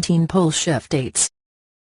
Pole shift dates.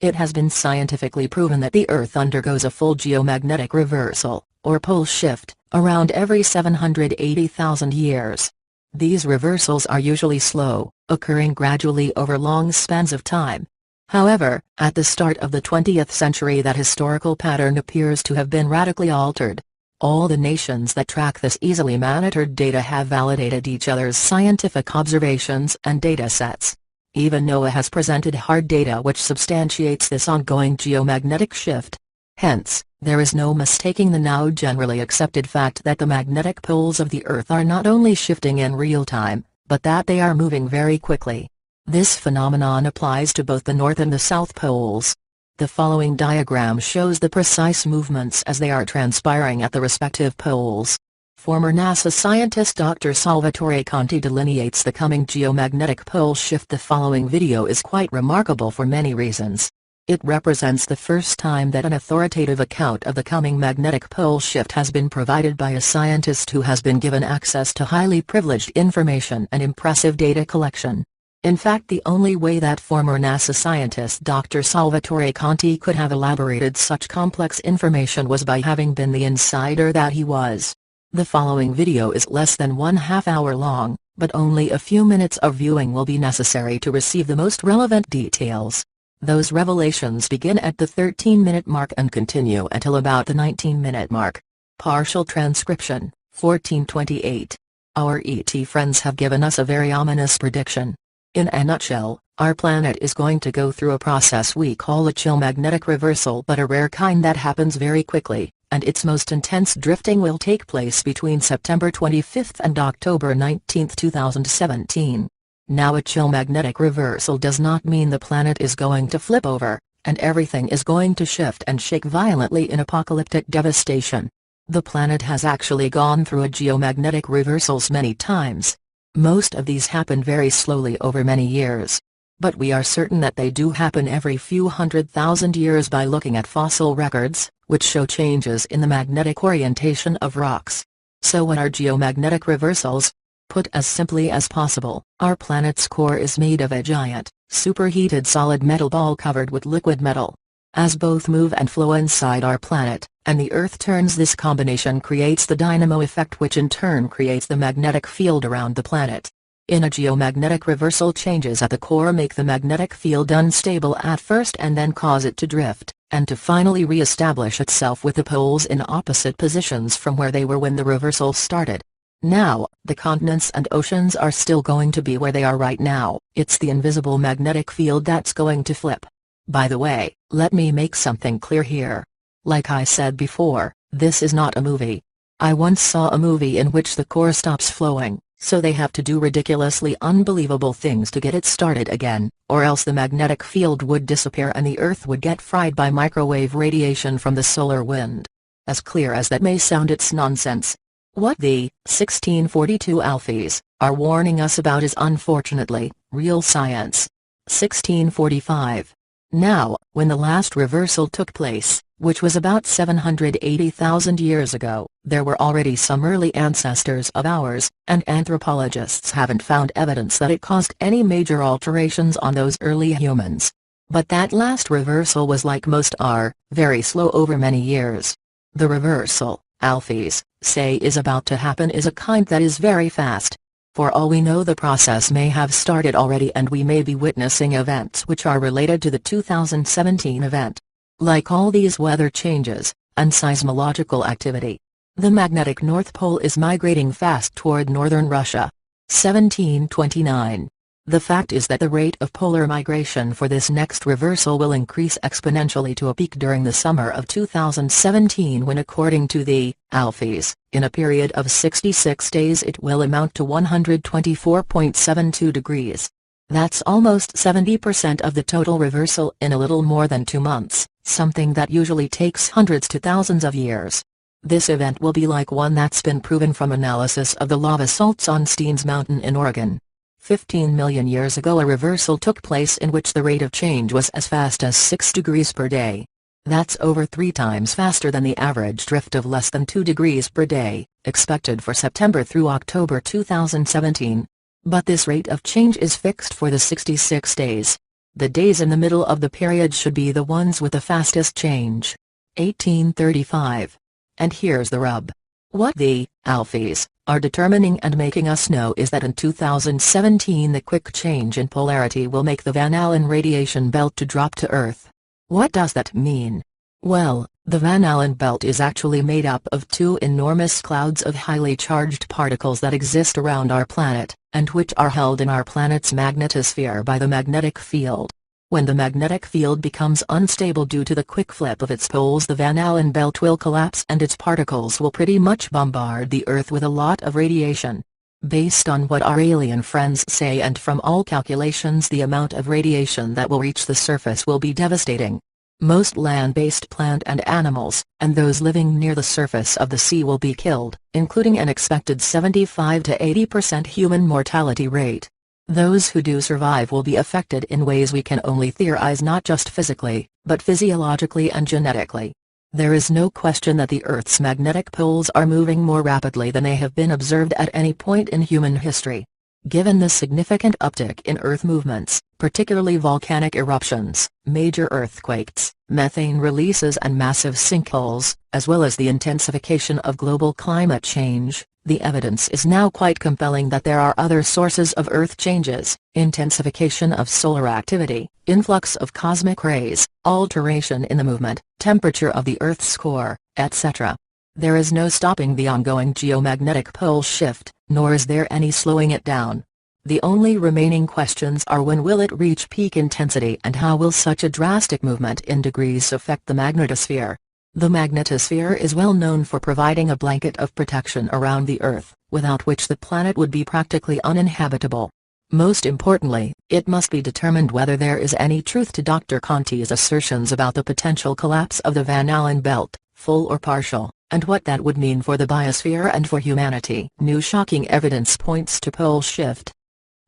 It has been scientifically proven that the Earth undergoes a full geomagnetic reversal, or pole shift, around every 780,000 years. These reversals are usually slow, occurring gradually over long spans of time. However, at the start of the 20th century that historical pattern appears to have been radically altered. All the nations that track this easily monitored data have validated each other's scientific observations and data sets. Even NOAA has presented hard data which substantiates this ongoing geomagnetic shift. Hence, there is no mistaking the now generally accepted fact that the magnetic poles of the Earth are not only shifting in real time, but that they are moving very quickly. This phenomenon applies to both the North and the South poles. The following diagram shows the precise movements as they are transpiring at the respective poles. Former NASA scientist Dr. Salvatore Conti delineates the coming geomagnetic pole shift. The following video is quite remarkable for many reasons. It represents the first time that an authoritative account of the coming magnetic pole shift has been provided by a scientist who has been given access to highly privileged information and impressive data collection. In fact, the only way that former NASA scientist Dr. Salvatore Conti could have elaborated such complex information was by having been the insider that he was. The following video is less than 1/2 hour long, but only a few minutes of viewing will be necessary to receive the most relevant details. Those revelations begin at the 13-minute mark and continue until about the 19-minute mark. Partial transcription, 1428. Our ET friends have given us a very ominous prediction. In a nutshell, our planet is going to go through a process we call a geomagnetic reversal, but a rare kind that happens very quickly, and its most intense drifting will take place between September 25 and October 19, 2017. Now, a geomagnetic reversal does not mean the planet is going to flip over, and everything is going to shift and shake violently in apocalyptic devastation. The planet has actually gone through a geomagnetic reversals many times. Most of these happen very slowly over many years. But we are certain that they do happen every few 100,000 years by looking at fossil records, which show changes in the magnetic orientation of rocks. So what are geomagnetic reversals? Put as simply as possible, our planet's core is made of a giant, superheated solid metal ball covered with liquid metal. As both move and flow inside our planet, and the Earth turns, this combination creates the dynamo effect, which in turn creates the magnetic field around the planet. In a geomagnetic reversal, changes at the core make the magnetic field unstable at first and then cause it to drift, and to finally re-establish itself with the poles in opposite positions from where they were when the reversal started. Now, the continents and oceans are still going to be where they are right now. It's the invisible magnetic field that's going to flip. By the way, let me make something clear here. Like I said before, this is not a movie. I once saw a movie in which the core stops flowing, so they have to do ridiculously unbelievable things to get it started again, or else the magnetic field would disappear and the Earth would get fried by microwave radiation from the solar wind. As clear as that may sound, it's nonsense. What the 1642 Alfies are warning us about is unfortunately real science. 1645. Now, when the last reversal took place, which was about 780,000 years ago, there were already some early ancestors of ours, and anthropologists haven't found evidence that it caused any major alterations on those early humans. But that last reversal was, like most are, very slow over many years. The reversal, Alfies say is about to happen, is a kind that is very fast. For all we know, the process may have started already and we may be witnessing events which are related to the 2017 event. Like all these weather changes, and seismological activity, the magnetic North Pole is migrating fast toward northern Russia. 1729. The fact is that the rate of polar migration for this next reversal will increase exponentially to a peak during the summer of 2017, when, according to the Alfies, in a period of 66 days it will amount to 124.72 degrees. That's almost 70% of the total reversal in a little more than 2 months, something that usually takes hundreds to thousands of years. This event will be like one that's been proven from analysis of the lava salts on Steens Mountain in Oregon. 15 million years ago a reversal took place in which the rate of change was as fast as 6 degrees per day. That's over 3 times faster than the average drift of less than 2 degrees per day, expected for September through October 2017. But this rate of change is fixed for the 66 days. The days in the middle of the period should be the ones with the fastest change. 1835. And here's the rub. What the Alphys are determining and making us know is that in 2017 the quick change in polarity will make the Van Allen radiation belt to drop to Earth. What does that mean? Well, the Van Allen belt is actually made up of two enormous clouds of highly charged particles that exist around our planet, and which are held in our planet's magnetosphere by the magnetic field. When the magnetic field becomes unstable due to the quick flip of its poles, the Van Allen belt will collapse and its particles will pretty much bombard the Earth with a lot of radiation. Based on what our alien friends say and from all calculations, the amount of radiation that will reach the surface will be devastating. Most land-based plant and animals, and those living near the surface of the sea will be killed, including an expected 75 to 80% human mortality rate. Those who do survive will be affected in ways we can only theorize, not just physically, but physiologically and genetically. There is no question that the Earth's magnetic poles are moving more rapidly than they have been observed at any point in human history. Given the significant uptick in Earth movements, particularly volcanic eruptions, major earthquakes, methane releases and massive sinkholes, as well as the intensification of global climate change, the evidence is now quite compelling that there are other sources of Earth changes: intensification of solar activity, influx of cosmic rays, alteration in the movement, temperature of the Earth's core, etc. There is no stopping the ongoing geomagnetic pole shift, nor is there any slowing it down. The only remaining questions are: when will it reach peak intensity, and how will such a drastic movement in degrees affect the magnetosphere? The magnetosphere is well known for providing a blanket of protection around the Earth, without which the planet would be practically uninhabitable. Most importantly, it must be determined whether there is any truth to Dr. Conti's assertions about the potential collapse of the Van Allen belt, full or partial, and what that would mean for the biosphere and for humanity. New shocking evidence points to pole shift.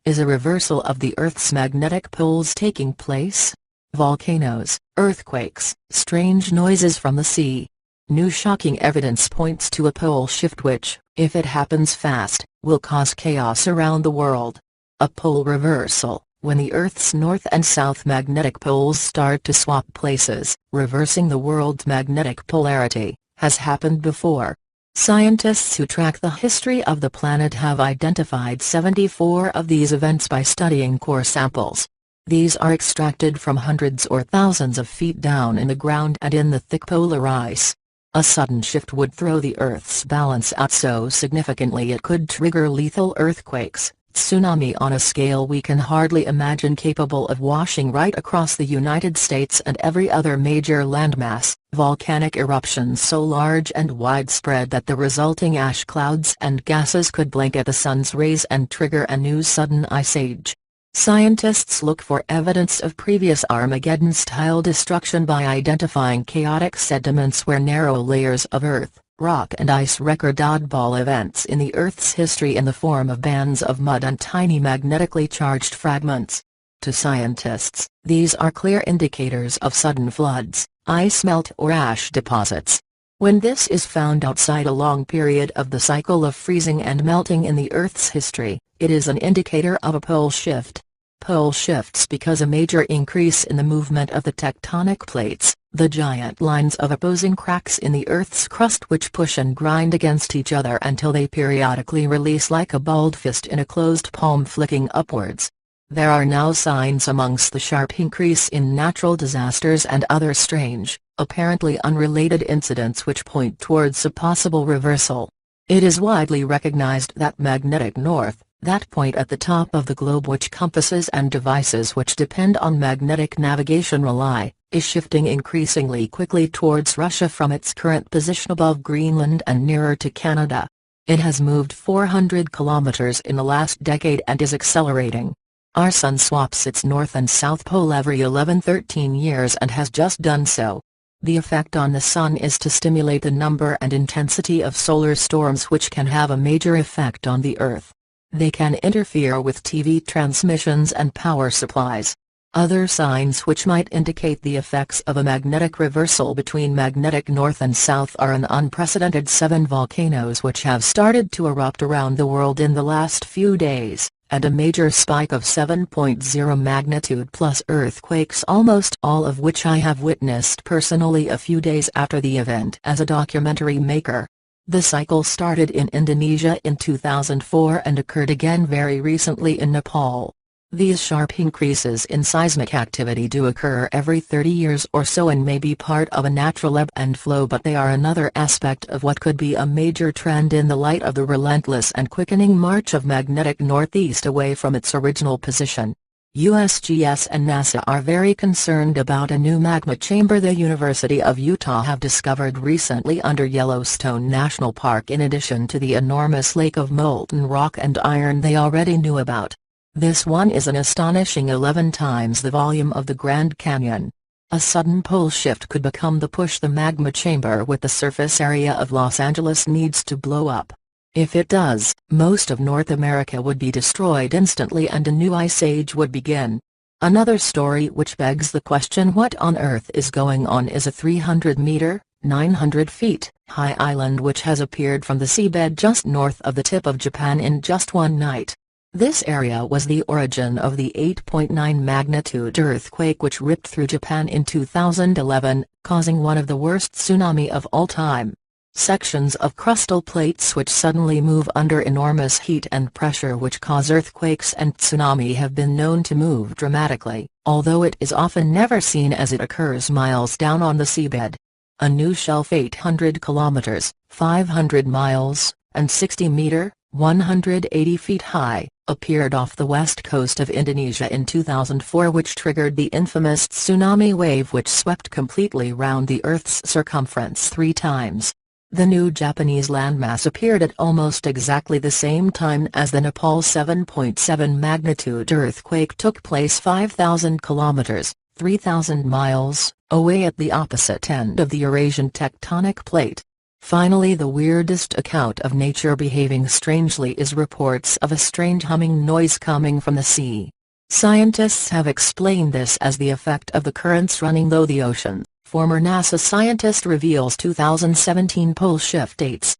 Is a reversal of the Earth's magnetic poles taking place? Volcanoes, earthquakes, strange noises from the sea. New shocking evidence points to a pole shift which, if it happens fast, will cause chaos around the world. A pole reversal, when the Earth's north and south magnetic poles start to swap places, reversing the world's magnetic polarity, has happened before. Scientists who track the history of the planet have identified 74 of these events by studying core samples. These are extracted from hundreds or thousands of feet down in the ground and in the thick polar ice. A sudden shift would throw the Earth's balance out so significantly it could trigger lethal earthquakes, tsunami on a scale we can hardly imagine, capable of washing right across the United States and every other major landmass, volcanic eruptions so large and widespread that the resulting ash clouds and gases could blanket the sun's rays and trigger a new sudden ice age. Scientists look for evidence of previous Armageddon-style destruction by identifying chaotic sediments where narrow layers of earth, rock and ice record oddball events in the Earth's history in the form of bands of mud and tiny magnetically charged fragments. To scientists, these are clear indicators of sudden floods, ice melt or ash deposits. When this is found outside a long period of the cycle of freezing and melting in the Earth's history, it is an indicator of a pole shift. Pole shifts because a major increase in the movement of the tectonic plates, the giant lines of opposing cracks in the Earth's crust which push and grind against each other until they periodically release like a balled fist in a closed palm, flicking upwards. There are now signs amongst the sharp increase in natural disasters and other strange, apparently unrelated incidents which point towards a possible reversal. It is widely recognized that magnetic north, that point at the top of the globe which compasses and devices which depend on magnetic navigation rely, is shifting increasingly quickly towards Russia from its current position above Greenland and nearer to Canada. It has moved 400 kilometers in the last decade and is accelerating. Our sun swaps its north and south pole every 11-13 years and has just done so. The effect on the sun is to stimulate the number and intensity of solar storms which can have a major effect on the Earth. They can interfere with TV transmissions and power supplies. Other signs which might indicate the effects of a magnetic reversal between magnetic north and south are an unprecedented 7 volcanoes which have started to erupt around the world in the last few days, and a major spike of 7.0 magnitude plus earthquakes, almost all of which I have witnessed personally a few days after the event as a documentary maker. The cycle started in Indonesia in 2004 and occurred again very recently in Nepal. These sharp increases in seismic activity do occur every 30 years or so and may be part of a natural ebb and flow, but they are another aspect of what could be a major trend in the light of the relentless and quickening march of magnetic northeast away from its original position. USGS and NASA are very concerned about a new magma chamber the University of Utah have discovered recently under Yellowstone National Park, in addition to the enormous lake of molten rock and iron they already knew about. This one is an astonishing 11 times the volume of the Grand Canyon. A sudden pole shift could become the push the magma chamber with the surface area of Los Angeles needs to blow up. If it does, most of North America would be destroyed instantly and a new ice age would begin. Another story which begs the question what on earth is going on is a 300-meter, 900 feet, high island which has appeared from the seabed just north of the tip of Japan in just one night. This area was the origin of the 8.9 magnitude earthquake which ripped through Japan in 2011, causing one of the worst tsunami of all time. Sections of crustal plates which suddenly move under enormous heat and pressure which cause earthquakes and tsunami have been known to move dramatically, although it is often never seen as it occurs miles down on the seabed. A new shelf 800 kilometers, 500 miles, and 60 meter, 180 feet high, appeared off the west coast of Indonesia in 2004, which triggered the infamous tsunami wave which swept completely round the Earth's circumference 3 times. The new Japanese landmass appeared at almost exactly the same time as the Nepal 7.7 magnitude earthquake took place 5,000 kilometers, 3,000 miles, away at the opposite end of the Eurasian tectonic plate. Finally, the weirdest account of nature behaving strangely is reports of a strange humming noise coming from the sea. Scientists have explained this as the effect of the currents running through the ocean. Former NASA scientist reveals 2017 pole shift dates.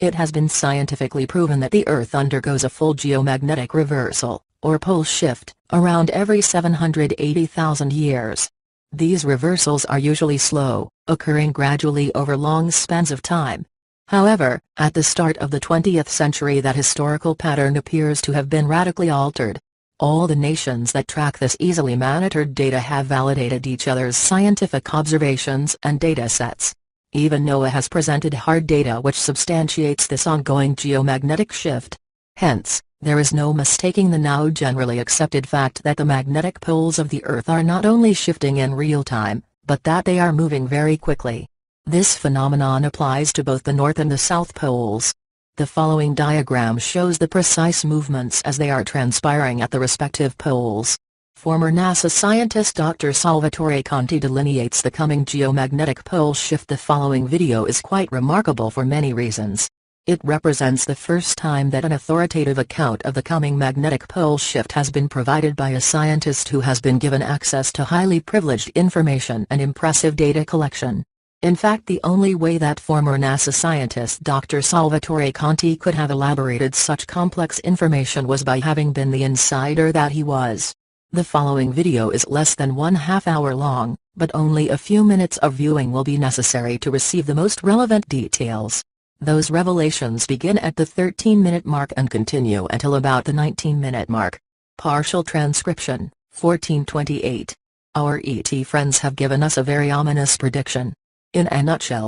It has been scientifically proven that the Earth undergoes a full geomagnetic reversal, or pole shift, around every 780,000 years. These reversals are usually slow, occurring gradually over long spans of time. However, at the start of the 20th century that historical pattern appears to have been radically altered. All the nations that track this easily monitored data have validated each other's scientific observations and data sets. Even NOAA has presented hard data which substantiates this ongoing geomagnetic shift. Hence, there is no mistaking the now generally accepted fact that the magnetic poles of the Earth are not only shifting in real time, but that they are moving very quickly. This phenomenon applies to both the North and the South poles. The following diagram shows the precise movements as they are transpiring at the respective poles. Former NASA scientist Dr. Salvatore Conti delineates the coming geomagnetic pole shift. The following video is quite remarkable for many reasons. It represents the first time that an authoritative account of the coming magnetic pole shift has been provided by a scientist who has been given access to highly privileged information and impressive data collection. In fact, the only way that former NASA scientist Dr. Salvatore Conti could have elaborated such complex information was by having been the insider that he was. The following video is less than 1/2 hour long, but only a few minutes of viewing will be necessary to receive the most relevant details. Those revelations begin at the 13-minute mark and continue until about the 19-minute mark. Partial transcription, 1428. Our ET friends have given us a very ominous prediction. In a nutshell,